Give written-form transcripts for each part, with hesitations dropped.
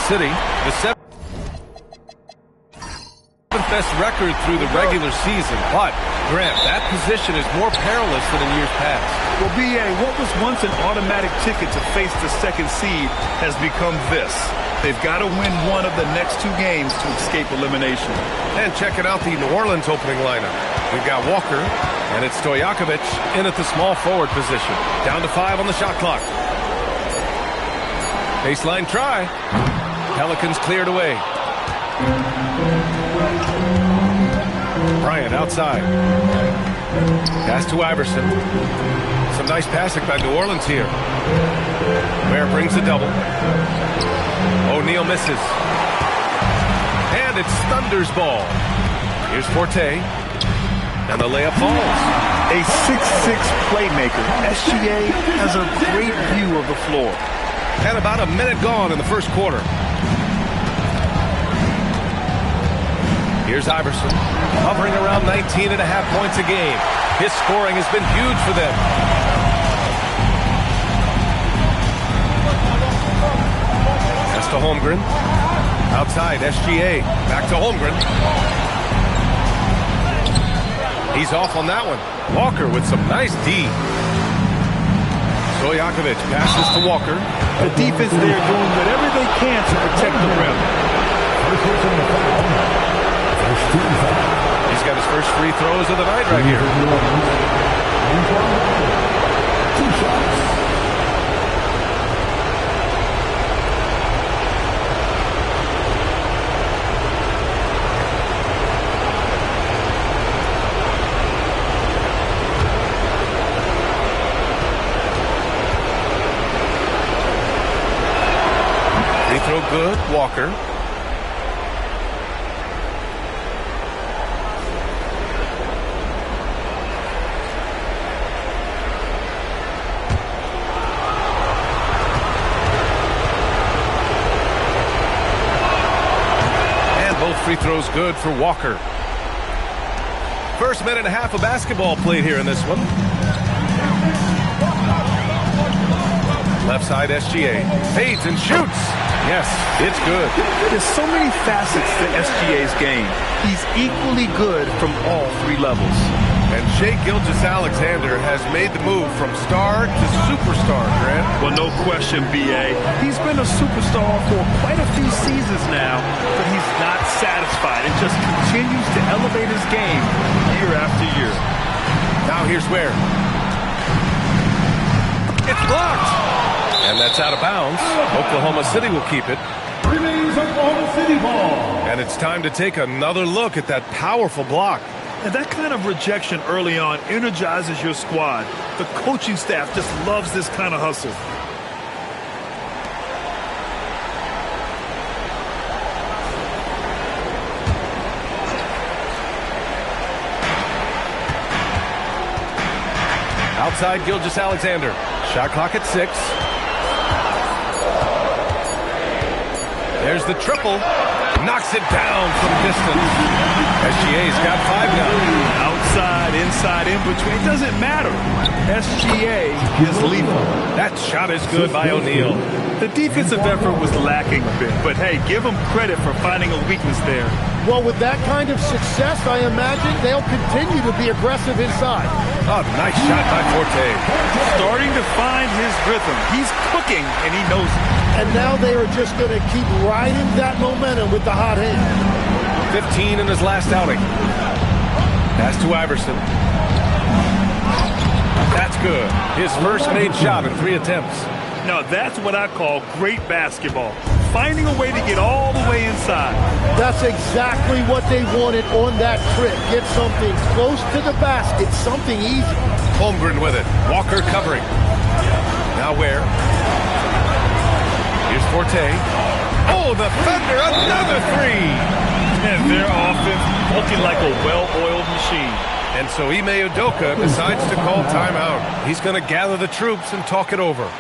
City. The seventh best record through the regular season, but Grant, that position is more perilous than in years past. Well, B.A., what was once an automatic ticket to face the second seed has become this. They've got to win one of the next 2 games to escape elimination. And checking out the New Orleans opening lineup. We've got Walker, and it's Stojakovic in at the small forward position. Down to 5 on the shot clock. Baseline try. Pelicans cleared away. Bryant outside. Pass to Iverson. Some nice passing by New Orleans here. Ware brings a double. O'Neal misses. And it's Thunder's ball. Here's Forte. And the layup falls. A 6'6" playmaker. SGA has a great view of the floor. And about a minute gone in the first quarter. Here's Iverson, hovering around 19.5 points a game. His scoring has been huge for them. That's to Holmgren. Outside, SGA. Back to Holmgren. He's off on that one. Walker with some nice D. Stojakovic passes to Walker. The defense there doing whatever they can to protect the rim. He's got his first free throws of the night right here. 2 shots. Free throw good, Walker. Free throws good for Walker. First minute and a half of basketball played here in this one. Left side SGA. Fades and shoots. Yes, it's good. There's so many facets to SGA's game. He's equally good from all 3 levels. And Shai Gilgeous-Alexander has made the move from star to superstar, Grant. Well, no question, B.A. He's been a superstar for quite a few seasons now, but he's not satisfied and just continues to elevate his game year after year. Now here's Ware. It's blocked. And that's out of bounds. Oklahoma City will keep it. Remains Oklahoma City ball. And it's time to take another look at that powerful block. And that kind of rejection early on energizes your squad. The coaching staff just loves this kind of hustle. Outside Gilgeous-Alexander. Shot clock at 6. There's the triple. Knocks it down from distance. SGA's got 5 now. Outside, inside, in between. It doesn't matter. SGA is lethal. That shot is good by O'Neal. The defensive effort was lacking a bit, but hey, give them credit for finding a weakness there. Well, with that kind of success, I imagine they'll continue to be aggressive inside. Oh, nice shot by Forte. Starting to find his rhythm. He's cooking, and he knows it. And now they are just going to keep riding that momentum with the hot hand. 15 in his last outing. Pass to Iverson. That's good. His first made shot in 3 attempts. Now, that's what I call great basketball. Finding a way to get all the way inside. That's exactly what they wanted on that trip. Get something close to the basket, something easy. Holmgren with it. Walker covering. Now Ware. Here's Forte. Oh, the Thunder, another 3. And their offense looking like a well-oiled machine. And so Ime Udoka decides to call timeout. He's going to gather the troops and talk it over.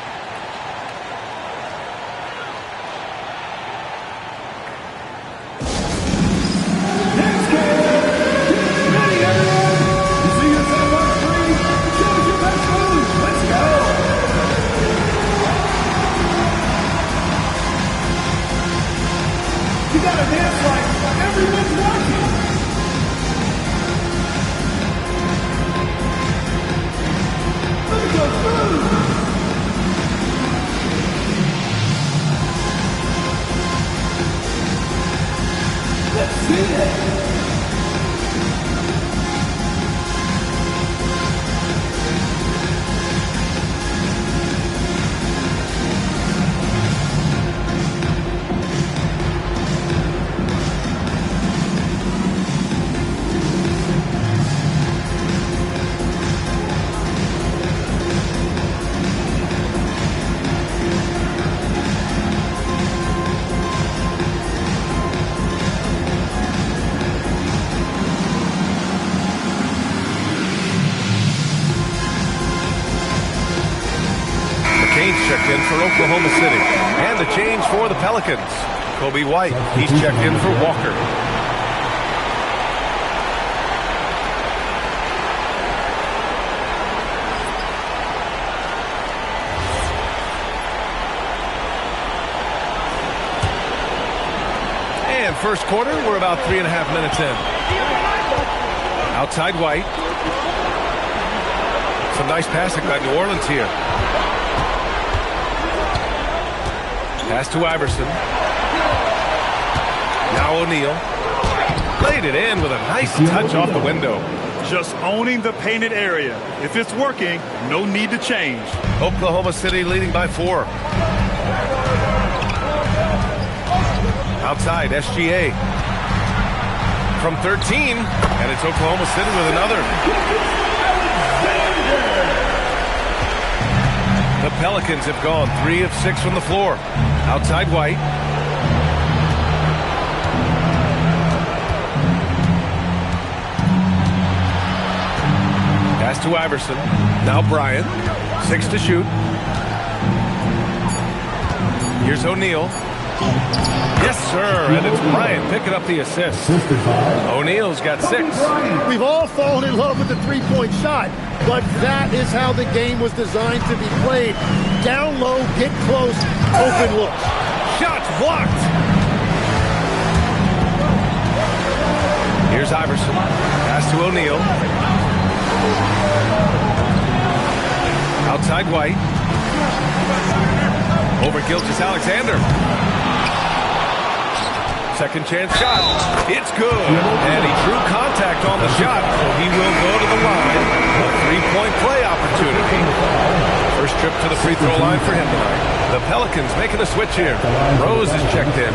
SGA. Checked in for Oklahoma City. And the change for the Pelicans. Kobe White, he's checked in for Walker. And first quarter, we're about 3.5 minutes in. Outside White. Some nice passing by New Orleans here. Pass to Iverson. Now O'Neal. Laid it in with a nice touch off the window. Just owning the painted area. If it's working, no need to change. Oklahoma City leading by 4. Outside, SGA. From 13. And it's Oklahoma City with another. The Pelicans have gone 3 of 6 from the floor. Outside White. Pass to Iverson. Now Bryant. 6 to shoot. Here's O'Neal. Yes, sir. And it's Bryant picking up the assist. O'Neal's got 6. We've all fallen in love with the three-point shot, but that is how the game was designed to be played. Down low, get close, open looks. Shots blocked. Here's Iverson. Pass to O'Neal. Outside White. Over Gilgeous-Alexander. Second chance shot. It's good. And he drew contact on the shot, so he will go to the line. A three-point play opportunity. First trip to the free throw line for him tonight. The Pelicans making a switch here. Rose is checked in.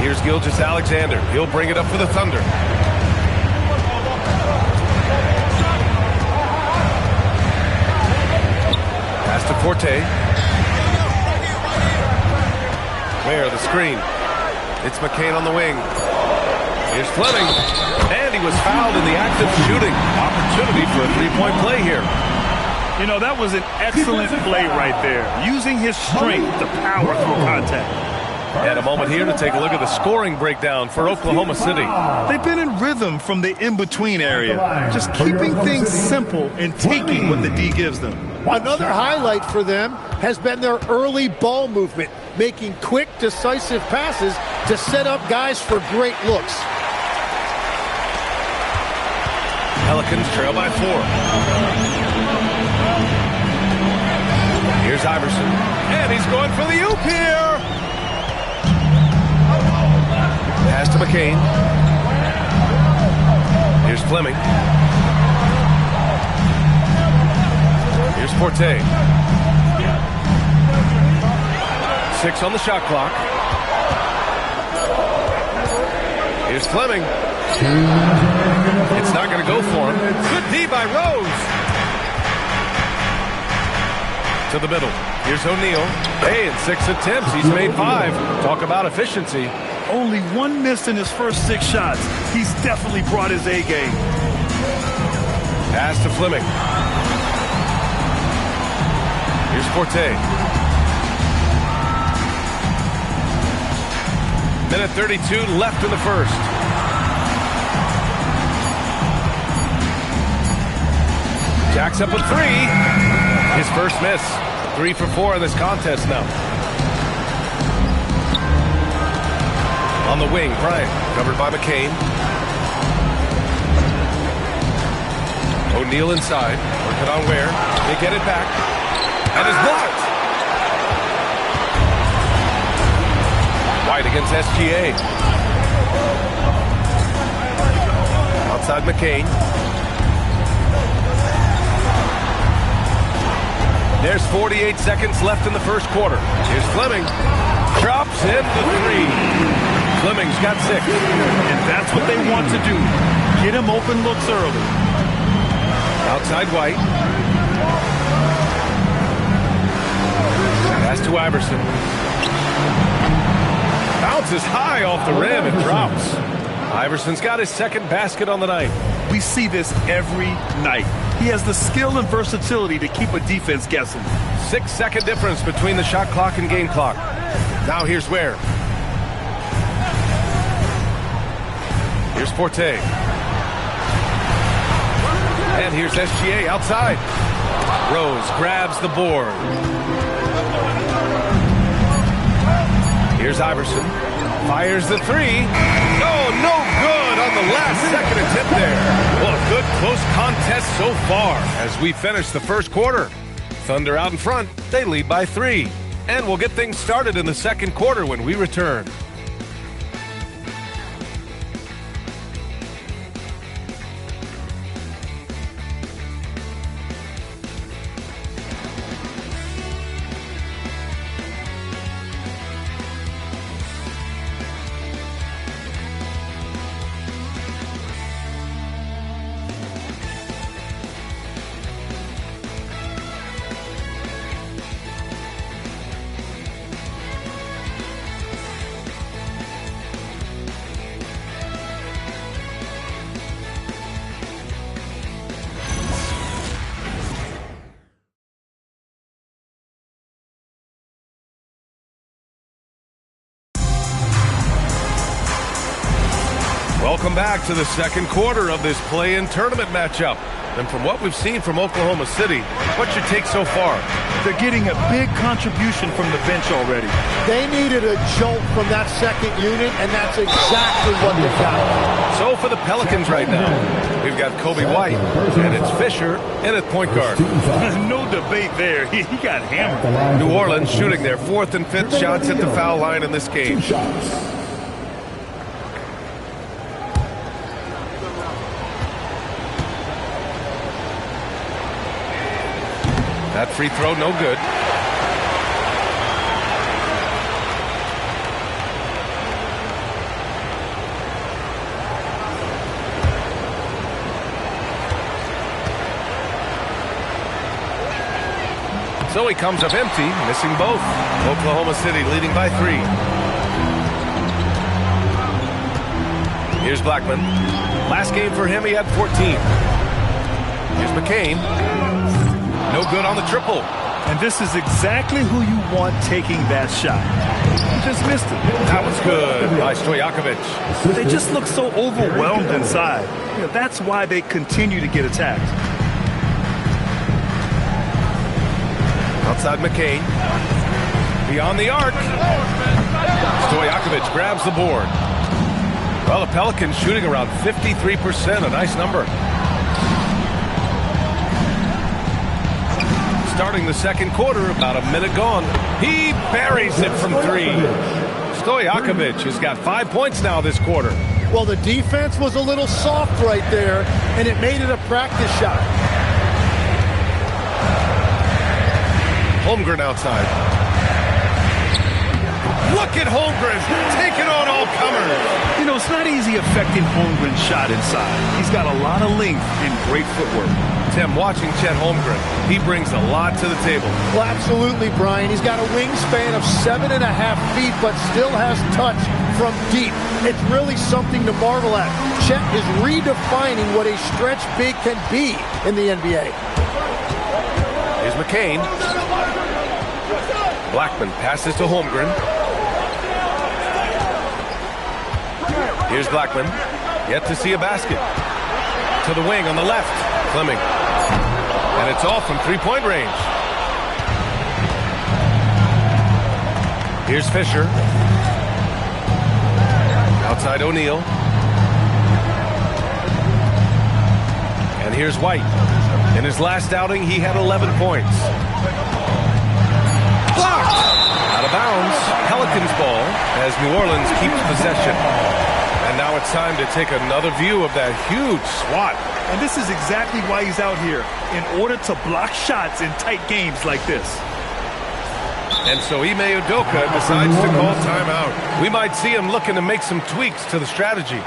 Here's Gilgeous-Alexander. He'll bring it up for the Thunder. Pass to Forte. Where the screen. It's McCain on the wing. Here's Fleming. And he was fouled in the act of shooting. Opportunity for a three-point play here. You know, that was an excellent play right there. Using his strength to power through contact. And a moment here to take a look at the scoring breakdown for Oklahoma City. They've been in rhythm from the in-between area, just keeping things simple and taking what the D gives them. Another highlight for them has been their early ball movement, making quick, decisive passes to set up guys for great looks. Pelicans trail by 4. Here's Iverson. And he's going for the oop here. Pass to McCain. Here's Fleming. Here's Forte. 6 on the shot clock. Here's Fleming. It's not going to go for him. Good D by Rose. To the middle. Here's O'Neal. Hey, in 6 attempts, he's made 5. Talk about efficiency. Only 1 miss in his first 6 shots. He's definitely brought his A game. Pass to Fleming. Here's Forte. Minute 32 left in the first. Jacks up a 3. His first miss. 3 for 4 in this contest now. On the wing, Bryant, covered by McCain. O'Neal inside, working on Ware. They get it back, and it's blocked. White against SGA. Outside McCain. There's 48 seconds left in the first quarter. Here's Fleming. Drops in the 3. Fleming's got 6. And that's what they want to do. Get him open looks early. Outside White. Pass to Iverson. Bounces high off the rim and drops. Iverson's got his second basket on the night. We see this every night. He has the skill and versatility to keep a defense guessing. 6-second difference between the shot clock and game clock. Now here's Ware. Here's Forte. And here's SGA outside. Rose grabs the board. Here's Iverson. Fires the 3. Oh, no good on the last second attempt there. Well, a good close contest so far as we finish the first quarter. Thunder out in front. They lead by 3. And we'll get things started in the second quarter when we return. Welcome back to the second quarter of this play-in tournament matchup. And from what we've seen from Oklahoma City, what's your take so far? They're getting a big contribution from the bench already. They needed a jolt from that second unit, and that's exactly what they got. So for the Pelicans right now, we've got Kobe White, and it's Fisher in at point guard. No debate there. He got hammered. New Orleans shooting their 4th and 5th shots at the foul line in this game. 2 shots. That free throw, no good. So he comes up empty, missing both. Oklahoma City leading by 3. Here's Blackman. Last game for him, he had 14. Here's McCain. No good on the triple. And this is exactly who you want taking that shot. He just missed it. That was good by Stojakovic. They just look so overwhelmed inside. You know, that's why they continue to get attacked. Outside McCain. Beyond the arc. Stojakovic grabs the board. Well, the Pelicans shooting around 53%, a nice number. Starting the second quarter, about a minute gone. He buries it from 3. Stojakovic has got 5 points now this quarter. Well, the defense was a little soft right there, and it made it a practice shot. Holmgren outside. Look at Holmgren taking on all comers. You know, it's not easy affecting Holmgren's shot inside. He's got a lot of length and great footwork. Tim, watching Chet Holmgren, he brings a lot to the table. Well, absolutely, Brian. He's got a wingspan of 7.5 feet, but still has touch from deep. It's really something to marvel at. Chet is redefining what a stretch big can be in the NBA. Here's McCain. Blackman passes to Holmgren. Here's Blackman. Yet to see a basket. To the wing on the left. Fleming. And it's all from 3-point range. Here's Fisher. Outside O'Neal. And here's White. In his last outing, he had 11 points. Blocked! Out of bounds. Pelicans ball as New Orleans keeps possession. And now it's time to take another view of that huge swat. And this is exactly why he's out here, in order to block shots in tight games like this. And so Ime Udoka decides to call timeout. We might see him looking to make some tweaks to the strategy.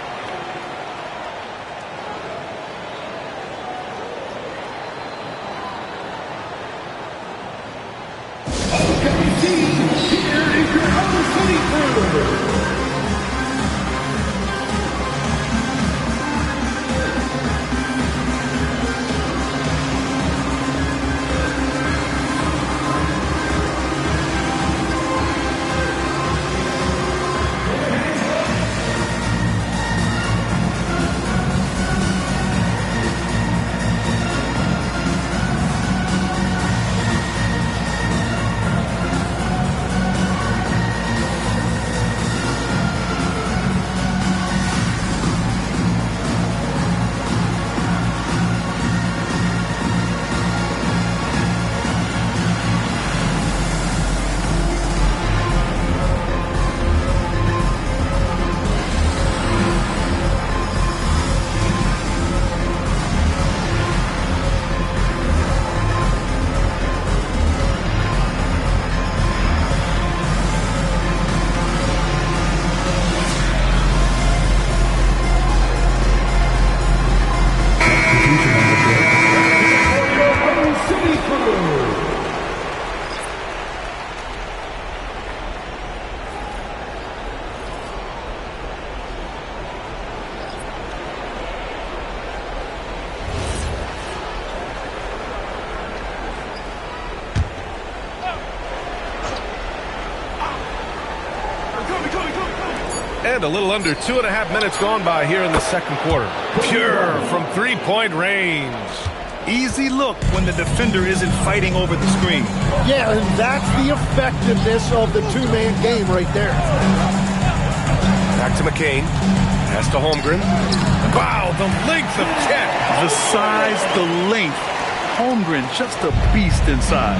And a little under 2.5 minutes gone by here in the second quarter. Pure from three-point range. Easy look when the defender isn't fighting over the screen. Yeah, and that's the effectiveness of the two-man game right there. Back to McCain. Pass to Holmgren. Wow, the length of Chet. The size, the length. Holmgren just a beast inside.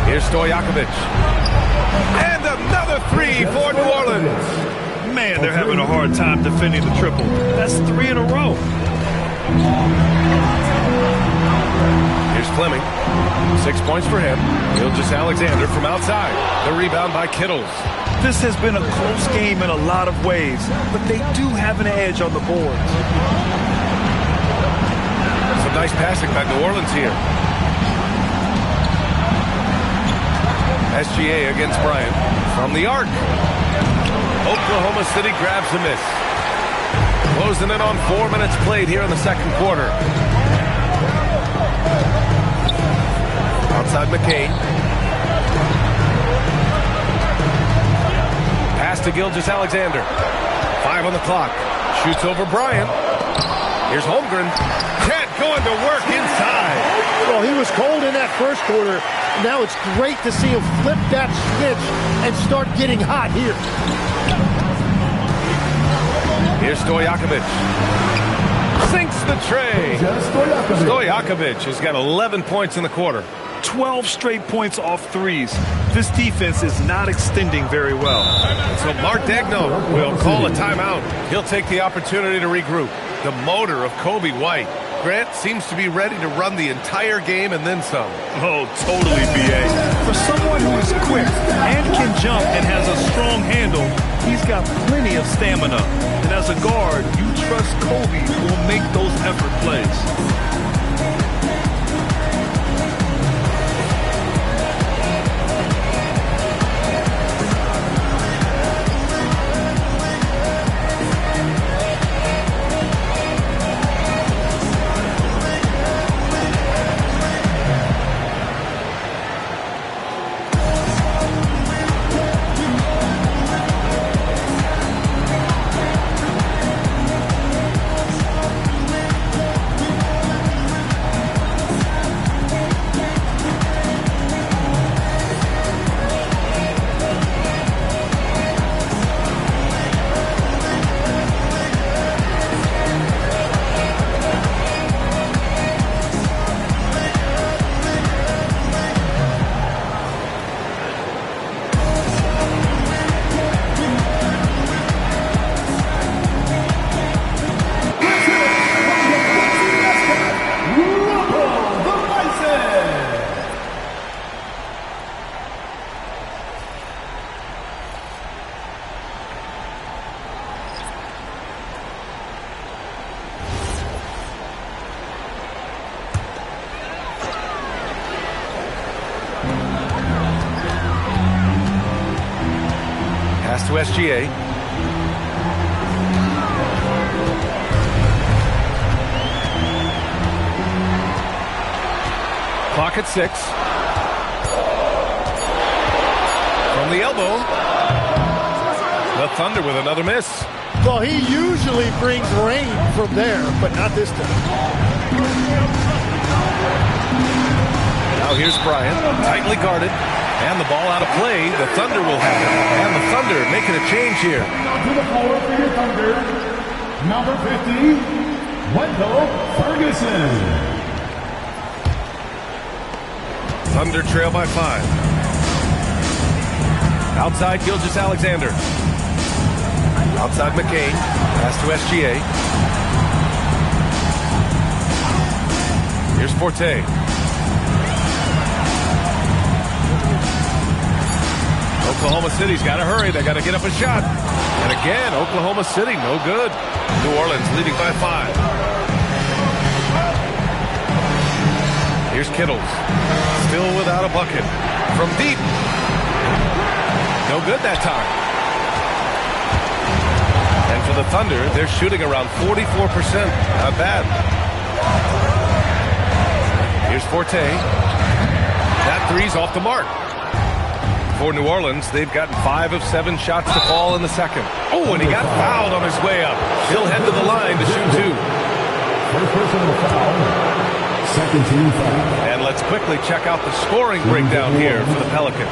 Here's Stojakovic. And another three for New Orleans. Man, they're having a hard time defending the triple. That's 3 in a row. Here's Fleming. 6 points for him. Gilgeous-Alexander from outside. The rebound by Kittles. This has been a close game in a lot of ways, but they do have an edge on the boards. Some nice passing by New Orleans here. SGA against Bryant from the arc. Oklahoma City grabs a miss. Closing in on 4 minutes played here in the second quarter. Outside McCain. Pass to Gilgeous-Alexander. 5 on the clock. Shoots over Bryant. Here's Holmgren. Chet going to work inside. Well, he was cold in that first quarter. Now it's great to see him flip that switch and start getting hot here. Here's Stojakovic. Sinks the tray. Stojakovic has got 11 points in the quarter. 12 straight points off threes. This defense is not extending very well. So Mark Daigneault will call a timeout. He'll take the opportunity to regroup. The motor of Coby White. Grant seems to be ready to run the entire game and then some. Oh, totally, B.A. For someone who is quick and can jump and has a strong handle, he's got plenty of stamina. And as a guard, you trust Coby will make those effort plays. Pass to SGA. Clock at 6. From the elbow. The Thunder with another miss. Well, he usually brings rain from there, but not this time. Now here's Bryant, tightly guarded, and the ball out of play. The Thunder will have it, and the Thunder making a change here. To the floor for your Thunder, number 50, Wendell Ferguson. Thunder trail by 5. Outside Gilgeous-Alexander. Outside McCain. Pass to SGA. Here's Forte. Oklahoma City's got to hurry. They got to get up a shot. And again, Oklahoma City, no good. New Orleans leading by 5. Here's Kittles. Still without a bucket. From deep. No good that time. And for the Thunder, they're shooting around 44%. Not bad. Here's Forte. That three's off the mark. For New Orleans, they've gotten 5 of 7 shots to fall in the second. Oh, and he got fouled on his way up. He'll head to the line to shoot 2. First personal foul. Second team foul. And let's quickly check out the scoring breakdown here for the Pelicans.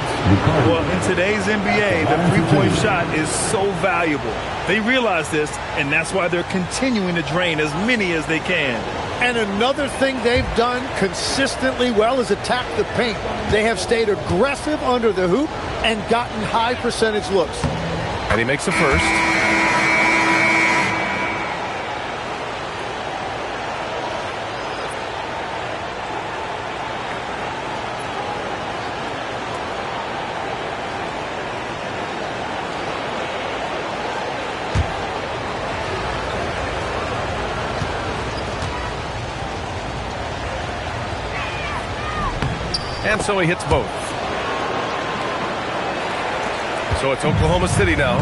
Well, in today's NBA, the three-point shot is so valuable. They realize this, and that's why they're continuing to drain as many as they can. And another thing they've done consistently well is attack the paint. They have stayed aggressive under the hoop and gotten high percentage looks. And he makes a first. And so he hits both. So it's Oklahoma City now.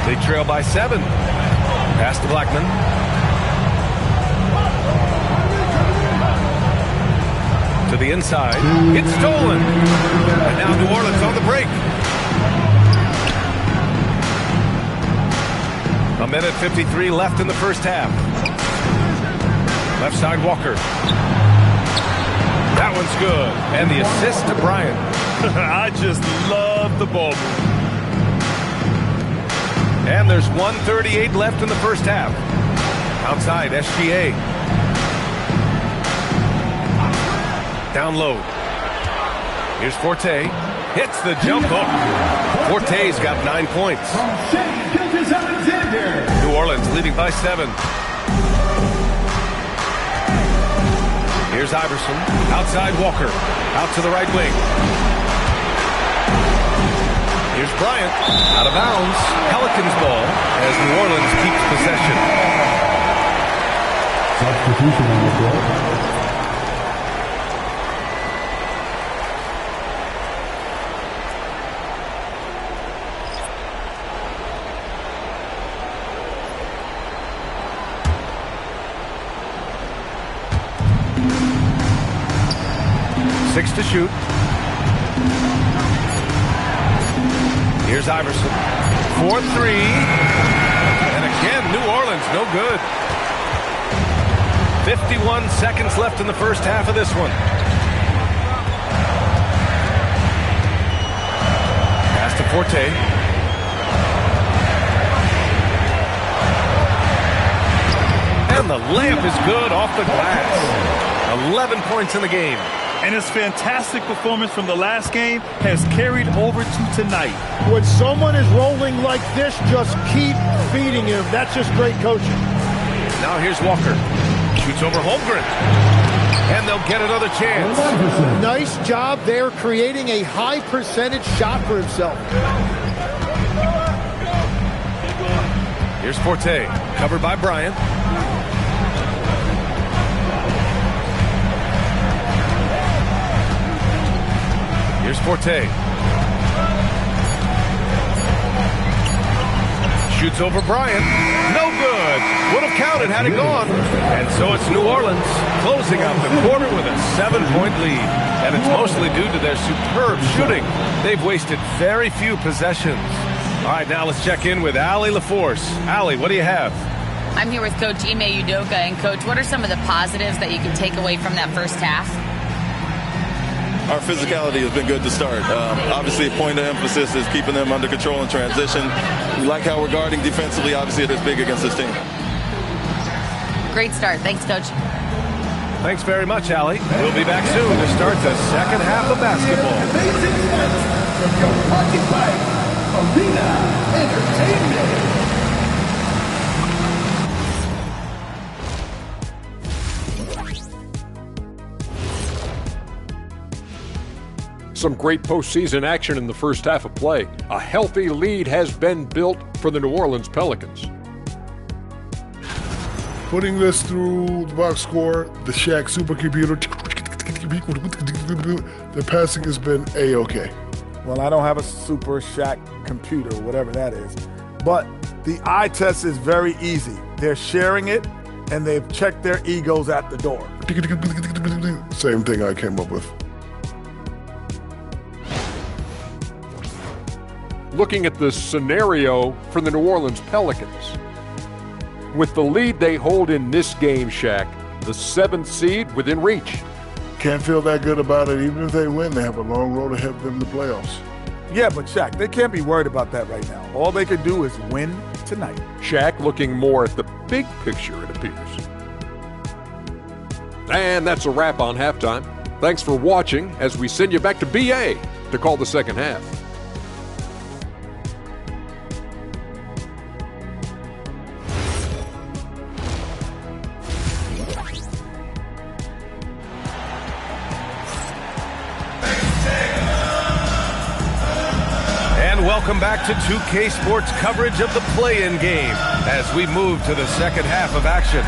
They trail by 7. Pass to Blackman. To the inside. It's stolen. And now New Orleans on the break. A minute 53 left in the first half. Left side Walker. That one's good. And the assist to Bryant. I just love the ball move. And there's 1:38 left in the first half. Outside, SGA. Down low. Here's Forte. Hits the jump hook. Forte's got 9 points. From Shea Gilgeous-Alexander. New Orleans leading by 7. Here's Iverson. Outside Walker. Out to the right wing. Here's Bryant. Out of bounds. Pelicans ball as New Orleans keeps possession. Substitution on the floor. Six to shoot. Here's Iverson. 4-3. And again, New Orleans, no good. 51 seconds left in the first half of this one. Pass to Forte. And the layup is good off the glass. 11 points in the game. And his fantastic performance from the last game has carried over to tonight. When someone is rolling like this, just keep feeding him. That's just great coaching. Now here's Walker. Shoots over Holmgren. And they'll get another chance. Nice job there creating a high percentage shot for himself. Here's Forte. Covered by Bryant. Here's Forte. shoots over Bryant. No good. Would have counted had it gone. And so it's New Orleans closing out the quarter with a 7-point lead. And it's mostly due to their superb shooting. They've wasted very few possessions. All right, now let's check in with Allie LaForce. Allie, what do you have? I'm here with Coach Ime Udoka. And, Coach, what are some of the positives that you can take away from that first half? Our physicality has been good to start. Obviously, a point of emphasis is keeping them under control in transition. We like how we're guarding defensively. Obviously, it is big against this team. Great start. Thanks, Coach. Thanks very much, Allie. We'll be back soon to start the second half of basketball. Arena Entertainment. Some great postseason action in the first half of play. A healthy lead has been built for the New Orleans Pelicans. Putting this through the box score, the Shaq supercomputer, the passing has been A-OK. Well, I don't have a Super Shaq computer, whatever that is. But the eye test is very easy. They're sharing it, and they've checked their egos at the door. Same thing I came up with. Looking at the scenario for the New Orleans Pelicans. With the lead they hold in this game, Shaq, the 7th seed within reach. Can't feel that good about it. Even if they win, they have a long road ahead of them in the playoffs. Yeah, but Shaq, they can't be worried about that right now. All they could do is win tonight. Shaq looking more at the big picture, it appears. And that's a wrap on halftime. Thanks for watching as we send you back to BA to call the second half. Welcome back to 2K Sports coverage of the play-in game as we move to the second half of action.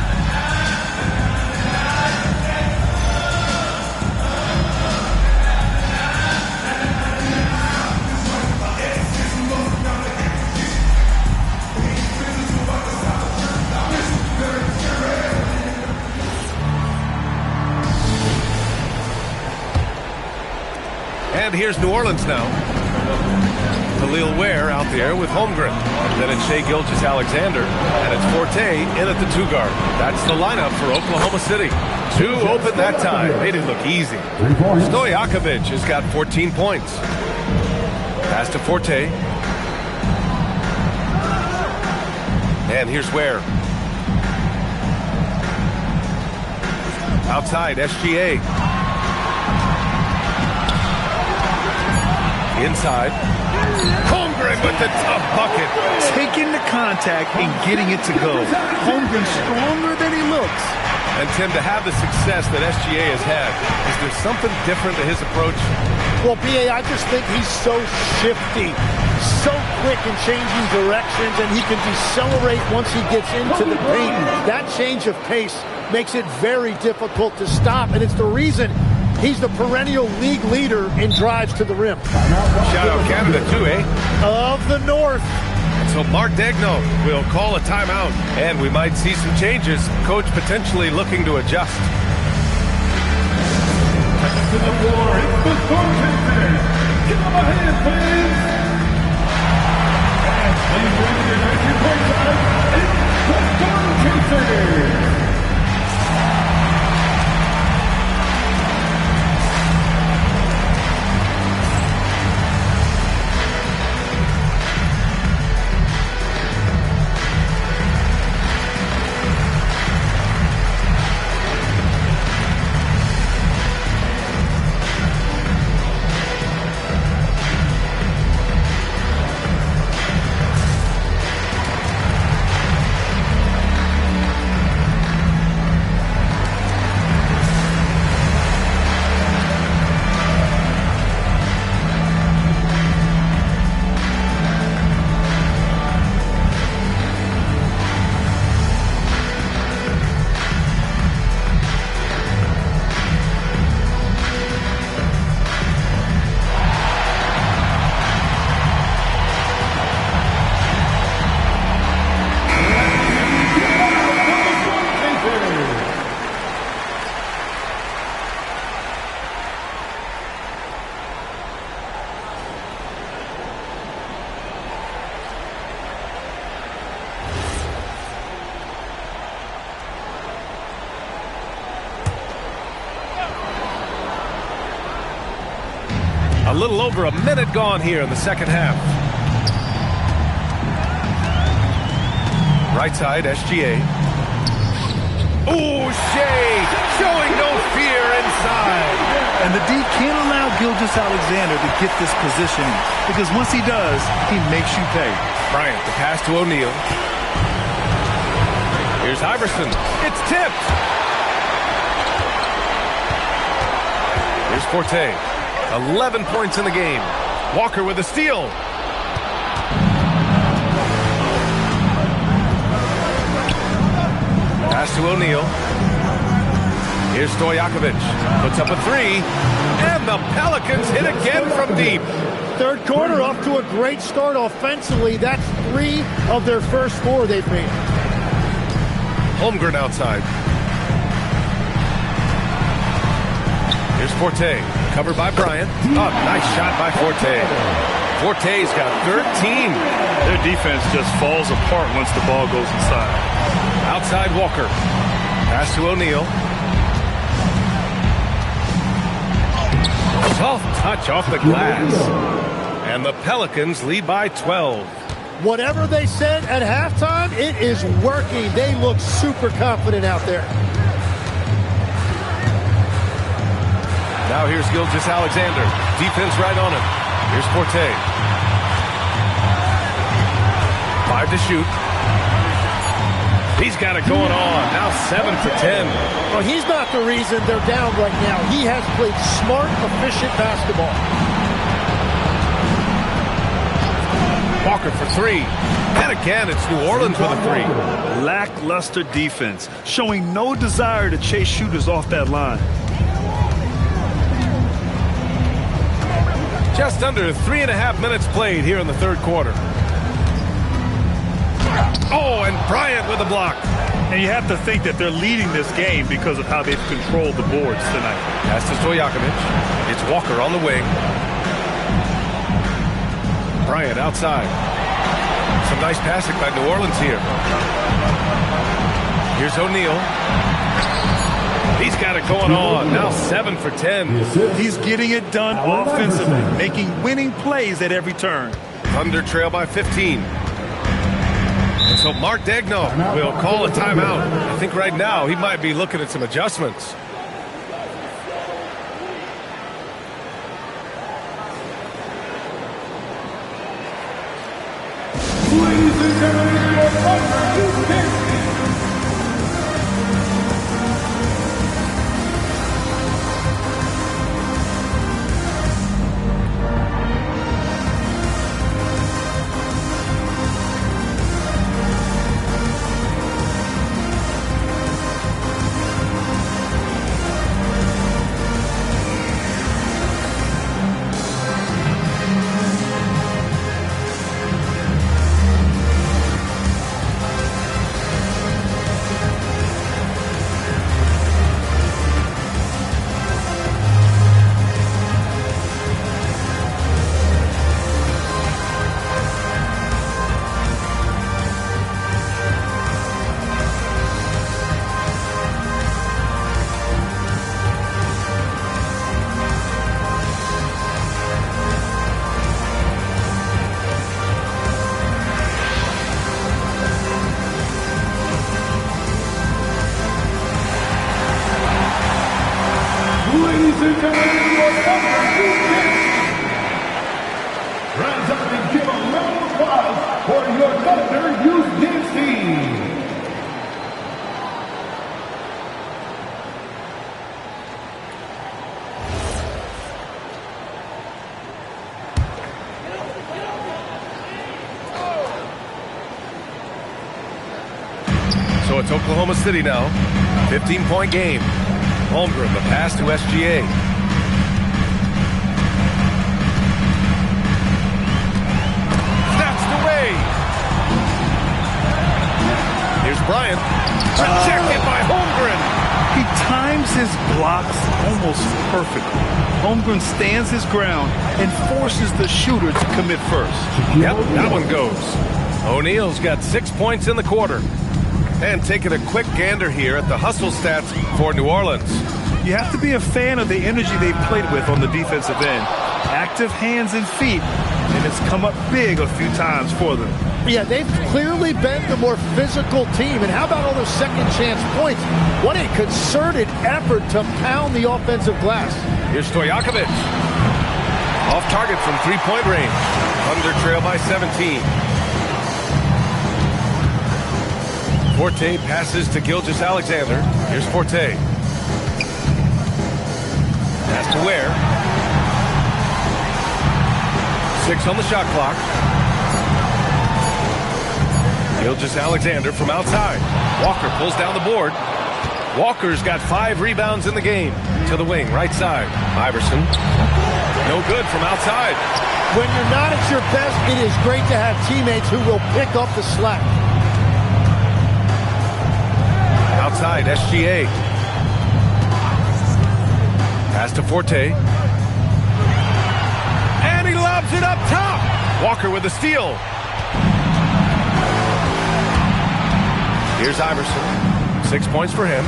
And here's New Orleans now. Khalil Ware out there with Holmgren. Then it's Shai Gilgeous-Alexander, and it's Forte in at the 2 guard. That's the lineup for Oklahoma City. 2 open that time. Made it look easy. Stojakovic has got 14 points. Pass to Forte. And here's Ware. Outside, SGA. Inside. Holmgren with the tough bucket. Taking the contact and getting it to go. Holmgren stronger than he looks. And Tim, to have the success that SGA has had, is there something different to his approach? Well, B.A., I just think he's so shifty, so quick in changing directions, and he can decelerate once he gets into the paint. That change of pace makes it very difficult to stop, and it's the reason he's the perennial league leader in drives to the rim. Shout out Canada too, eh? Of the North. So Mark Daigneault will call a timeout, and we might see some changes. Coach potentially looking to adjust. To the floor, it's the scorekeeper. Give him a hand, please. And please bring your 19.5, it's the scorekeeper. A little over a minute gone here in the second half. Right side, SGA. Ooh, Shea showing no fear inside. And the D can't allow Gilgeous-Alexander to get this positioning, because once he does, he makes you pay. Bryant, the pass to O'Neal. Here's Iverson. It's tipped. Here's Forte. 11 points in the game. Walker with a steal. Pass to O'Neal. Here's Stojakovic. Puts up a three. And the Pelicans hit again from deep. Third quarter off to a great start offensively. That's 3 of their first 4 they've made. Holmgren outside. Here's Forte. Covered by Bryant. Oh, nice shot by Forte. Forte's got 13. Their defense just falls apart once the ball goes inside. Outside Walker. Pass to O'Neal. Soft touch off the glass. And the Pelicans lead by 12. Whatever they said at halftime, it is working. They look super confident out there. Now here's Gilgeous-Alexander. Defense right on him. Here's Forte. 5 to shoot. He's got it going on. Now 7 for 10. Well, he's not the reason they're down right now. He has played smart, efficient basketball. Walker for 3. And again, it's New Orleans with a 3. Lackluster defense, showing no desire to chase shooters off that line. Just under 3.5 minutes played here in the third quarter. Oh, and Bryant with a block. And you have to think that they're leading this game because of how they've controlled the boards tonight. Pass to Stojakovic. It's Walker on the wing. Bryant outside. Some nice passing by New Orleans here. Here's O'Neal. He's got it going on. Now 7 for 10. He's getting it done offensively, making winning plays at every turn. Thunder trail by 15. And so Mark Daigneault will call a timeout. I think right now he might be looking at some adjustments. Ladies and gentlemen, your Thunder is dancing. Rise up and give a round of applause for your Thunder Youth Dance Team. So it's Oklahoma City now. 15-point game. Holmgren, the pass to SGA. Snatched away. Here's Bryant. Rejected by Holmgren. He times his blocks almost perfectly. Holmgren stands his ground and forces the shooter to commit first. Yep, that one goes. O'Neal's got 6 points in the quarter. And taking a quick gander here at the hustle stats for New Orleans. You have to be a fan of the energy they played with on the defensive end. Active hands and feet, and it's come up big a few times for them. Yeah, they've clearly been the more physical team. And how about all those second chance points? What a concerted effort to pound the offensive glass. Here's Stojakovic. Off target from three-point range. Thunder trail by 17. Forte passes to Gilgeous-Alexander. Here's Forte. Pass to Ware. 6 on the shot clock. Gilgeous-Alexander from outside. Walker pulls down the board. Walker's got 5 rebounds in the game. To the wing, right side. Iverson. No good from outside. When you're not at your best, it is great to have teammates who will pick up the slack. Outside, SGA. Pass to Forte. And he lobs it up top. Walker with a steal. Here's Iverson. 6 points for him.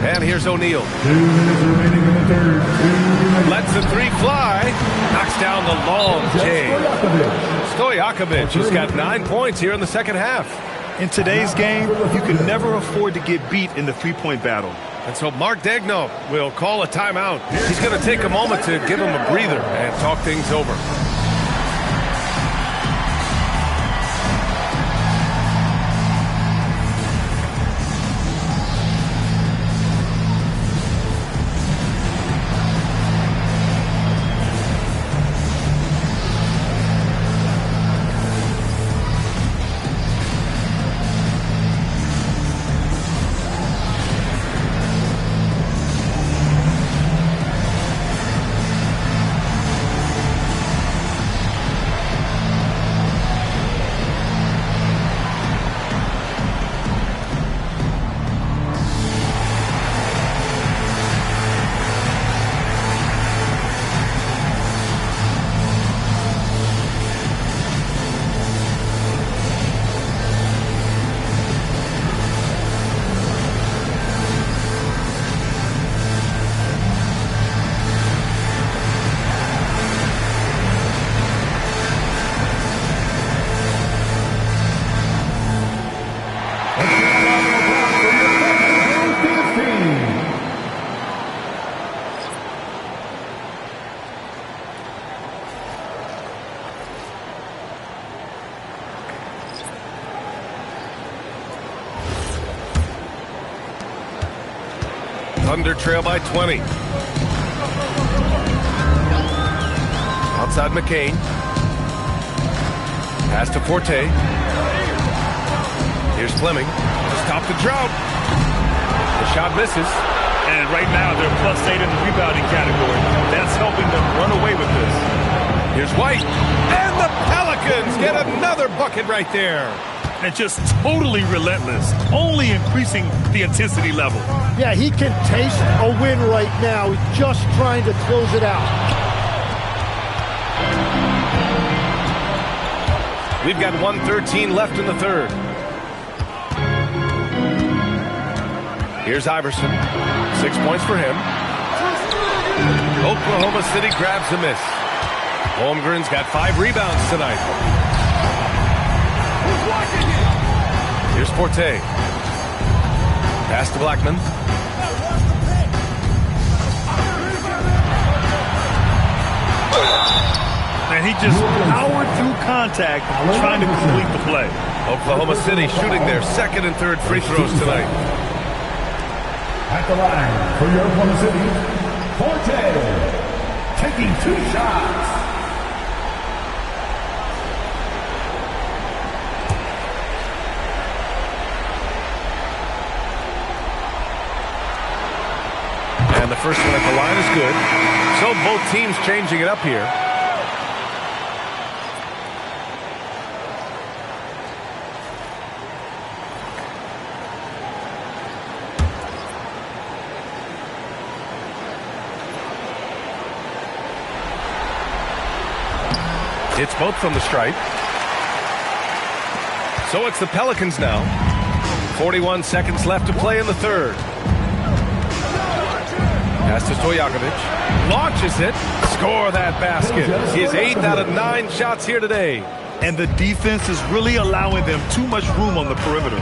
And here's O'Neal. 2 minutes remaining in the third. Lets the three fly. Knocks down the long J. Stojakovic has got 9 points here in the second half. In today's game, you can never afford to get beat in the three-point battle. And so Mark Daigneault will call a timeout. He's going to take a moment to give him a breather and talk things over. Thunder trail by 20. Outside McCain. Pass to Forte. Here's Fleming to stop the drought. The shot misses. And right now they're +8 in the rebounding category. That's helping them run away with this. Here's White. And the Pelicans get another bucket right there. And just totally relentless, only increasing the intensity level. Yeah, he can taste a win right now. He's just trying to close it out. We've got 1:13 left in the third. Here's Iverson. 6 points for him. Oklahoma City grabs a miss. Holmgren's got 5 rebounds tonight. Here's Forte. Pass to Blackman. And he just powered through contact, trying to complete the play. Oklahoma City shooting their second and third free throws tonight. At the line for your Oklahoma City, Forte, taking 2 shots. And the first one at the line is good. So both teams changing it up here. It's both from the stripe. So it's the Pelicans now. 41 seconds left to play in the third. Pass to Stojakovic. Launches it. Score that basket. His 8th out of 9 shots here today. And the defense is really allowing them too much room on the perimeter.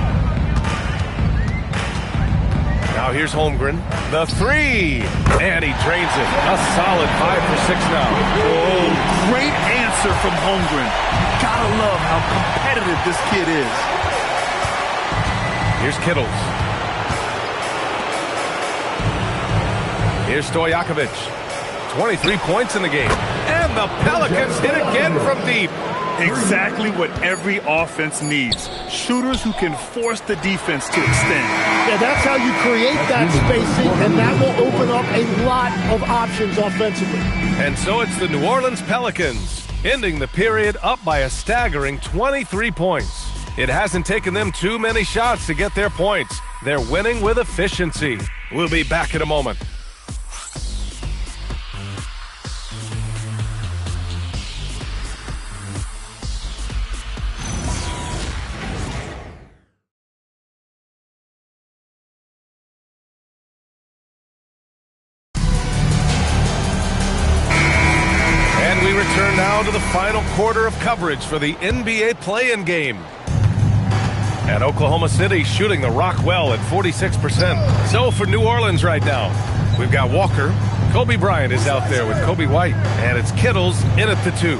Now here's Holmgren. The 3. And he drains it. A solid 5 for 6 now. Oh, great answer from Holmgren. Gotta love how competitive this kid is. Here's Kittles. Here's Stojakovic. 23 points in the game. And the Pelicans hit again from deep. Exactly what every offense needs. Shooters who can force the defense to extend. Yeah, that's how you create that spacing, and that will open up a lot of options offensively. And so it's the New Orleans Pelicans, ending the period up by a staggering 23 points. It hasn't taken them too many shots to get their points. They're winning with efficiency. We'll be back in a moment. Return now to the final quarter of coverage for the NBA play-in game. And Oklahoma City shooting the rock well at 46%. So for New Orleans right now, we've got Walker. Kobe Bryant is out there with Kobe White. And it's Kittles in at the 2.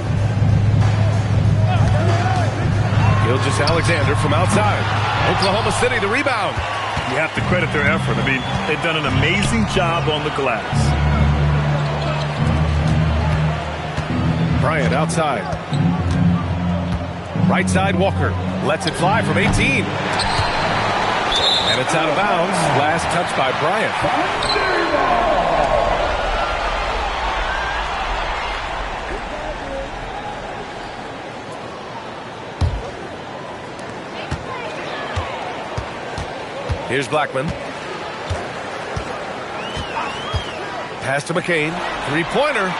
Gilgeous-Alexander from outside. Oklahoma City the rebound. You have to credit their effort. I mean, they've done an amazing job on the glass. Bryant outside. Right side, Walker. Lets it fly from 18. And it's out of bounds. Last touch by Bryant. Here's Blackman. Pass to McCain. Three-pointer.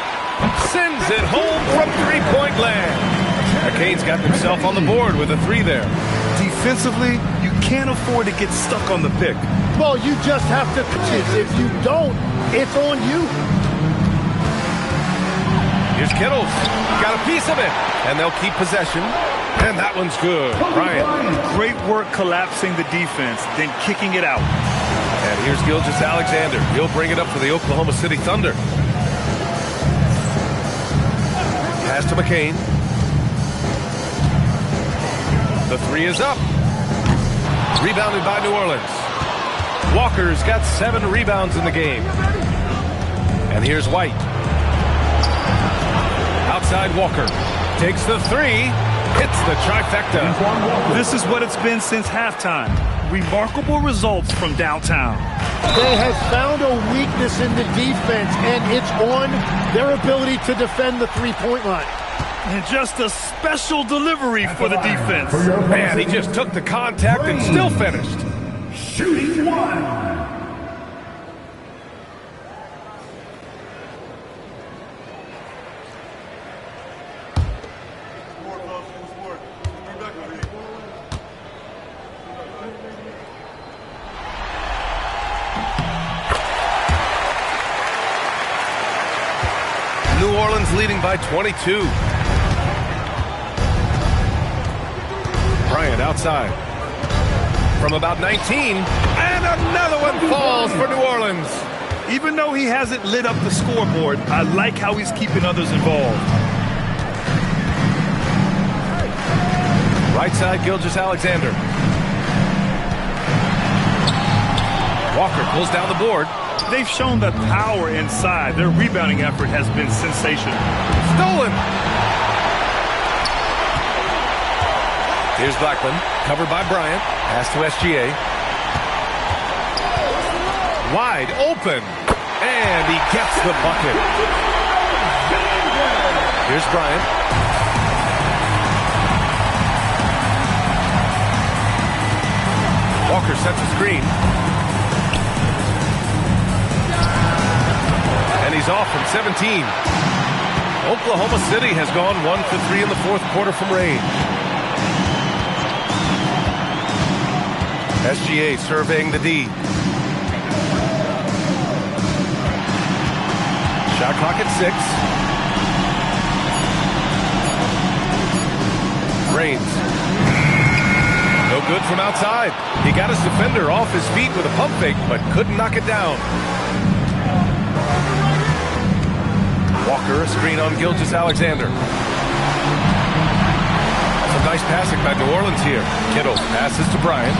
Sends it home from three-point land. McCain's got himself on the board with a 3 there. Defensively, you can't afford to get stuck on the pick. Well, you just have to pitch it. If you don't, it's on you. Here's Kittles. Got a piece of it. And they'll keep possession. And that one's good. Bryant. Great work collapsing the defense, then kicking it out. And here's Gilgeous-Alexander. He'll bring it up for the Oklahoma City Thunder. Pass to McCain. The 3 is up. Rebounded by New Orleans. Walker's got 7 rebounds in the game. And here's White. Outside Walker. Takes the 3. Hits the trifecta. This is what it's been since halftime. Remarkable results from downtown. They have found a weakness in the defense, and it's on their ability to defend the three-point line. And just a special delivery for the defense. Man, he just took the contact and still finished. Shooting 1. New Orleans leading by 22. Bryant outside. From about 19. And another one falls for New Orleans. Even though he hasn't lit up the scoreboard, I like how he's keeping others involved. Right side, Gilgeous-Alexander. Walker pulls down the board. They've shown the power inside. Their rebounding effort has been sensational. Stolen. Here's Blackman, covered by Bryant. Pass to SGA. Wide open. And he gets the bucket. Here's Bryant. Walker sets a screen. And he's off from 17. Oklahoma City has gone 1 for 3 in the fourth quarter from range. SGA surveying the D. Shot clock at 6. Reigns. No good from outside. He got his defender off his feet with a pump fake, but couldn't knock it down. Walker, a screen on Gilgeous-Alexander. Some nice passing by New Orleans here. Kittle passes to Bryant.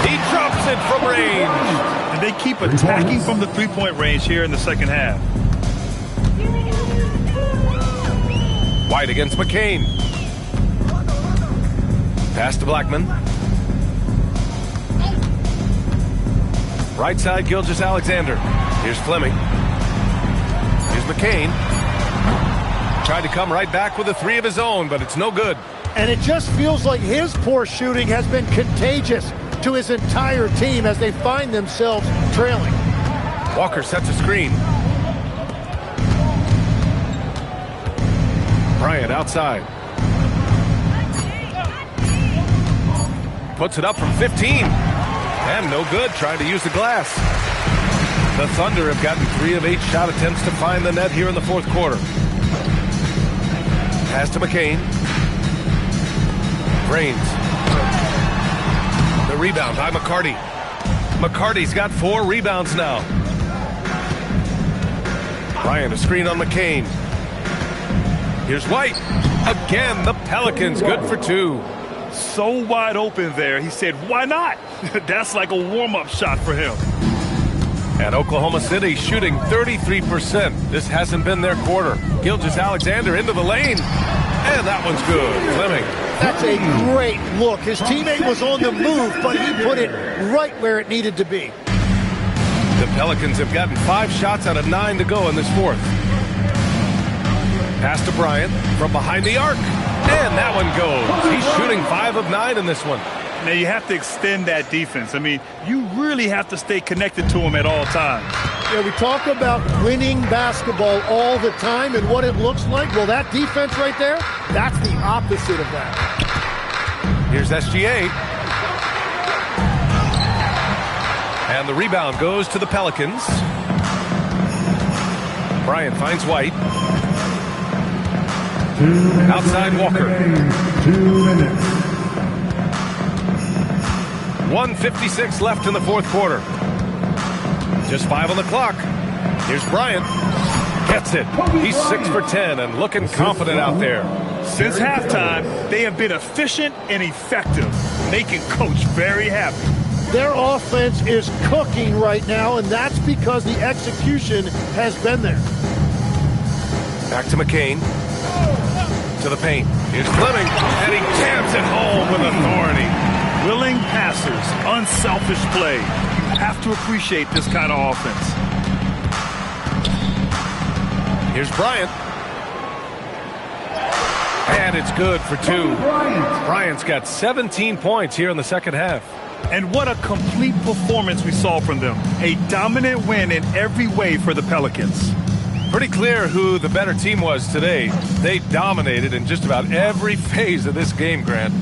He drops it from range. And they keep attacking from the three-point range here in the second half. White against McCain. Pass to Blackman. Right side, Gilgeous-Alexander. Here's Fleming. Here's McCain. Tried to come right back with a 3 of his own, but it's no good. And it just feels like his poor shooting has been contagious to his entire team as they find themselves trailing. Walker sets a screen. Bryant outside. Puts it up from 15. And no good, trying to use the glass. The Thunder have gotten 3 of 8 shot attempts to find the net here in the fourth quarter. Pass to McCain. Reigns. The rebound by McCarty. McCarty's got 4 rebounds now. Bryant, a screen on McCain. Here's White. Again, the Pelicans good for 2. So wide open there. He said, why not? That's like a warm-up shot for him. And Oklahoma City shooting 33%. This hasn't been their quarter. Gilgeous-Alexander into the lane. And that one's good. Fleming. That's a great look. His teammate was on the move, but he put it right where it needed to be. The Pelicans have gotten 5 shots out of 9 to go in this fourth. Pass to Bryant from behind the arc. And that one goes. He's shooting 5 of 9 in this one. Now you have to extend that defense. I mean, you really have to stay connected to him at all times. Yeah, we talk about winning basketball all the time and what it looks like. Well, that defense right there, that's the opposite of that. Here's SGA. And the rebound goes to the Pelicans. Bryant finds White. Outside Walker. 2 minutes. 1:56 left in the fourth quarter. Just 5 on the clock. Here's Bryant. Gets it. He's 6 for 10 and looking confident out there. Since halftime, they have been efficient and effective, making Coach very happy. Their offense is cooking right now, and that's because the execution has been there. Back to McCain. To the paint. Here's Fleming, and he jams it home with authority. Willing passers, unselfish play. You have to appreciate this kind of offense. Here's Bryant. And it's good for 2. Bryant's got 17 points here in the second half. And what a complete performance we saw from them. A dominant win in every way for the Pelicans. Pretty clear who the better team was today. They dominated in just about every phase of this game, Grant.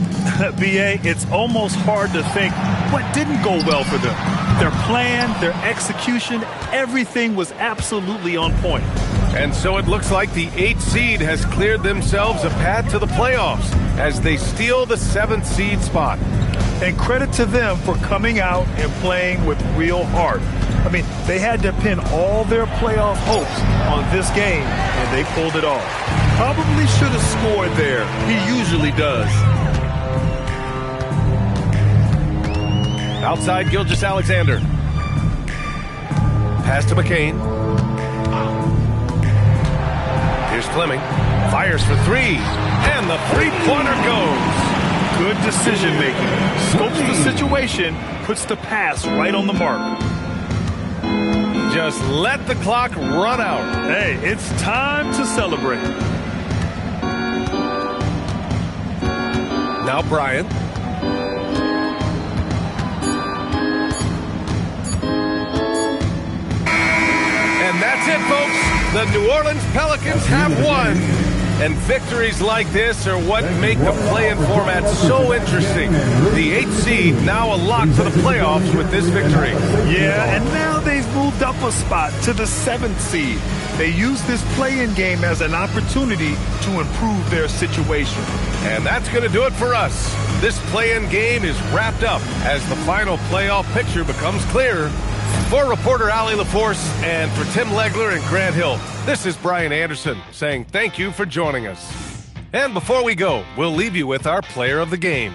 B.A., it's almost hard to think what didn't go well for them. Their plan, their execution, everything was absolutely on point. And so it looks like the 8th seed has cleared themselves a path to the playoffs as they steal the 7th seed spot. And credit to them for coming out and playing with real heart. I mean, they had to pin all their playoff hopes on this game, and they pulled it off. Probably should have scored there. He usually does. Outside Gilgeous-Alexander. Pass to McCain. Here's Fleming. Fires for 3. And the three-pointer goes. Good decision-making. Scopes the situation, puts the pass right on the mark. Just let the clock run out. Hey, it's time to celebrate. Now Bryant. And that's it, folks. The New Orleans Pelicans have won. And victories like this are what make the play-in format so interesting. The 8th seed now a lock for the playoffs with this victory. Yeah, and now they've moved up a spot to the 7th seed. They use this play-in game as an opportunity to improve their situation. And that's going to do it for us. This play-in game is wrapped up as the final playoff picture becomes clear. For reporter Allie LaForce and for Tim Legler and Grant Hill, this is Brian Anderson saying thank you for joining us. And before we go, we'll leave you with our player of the game.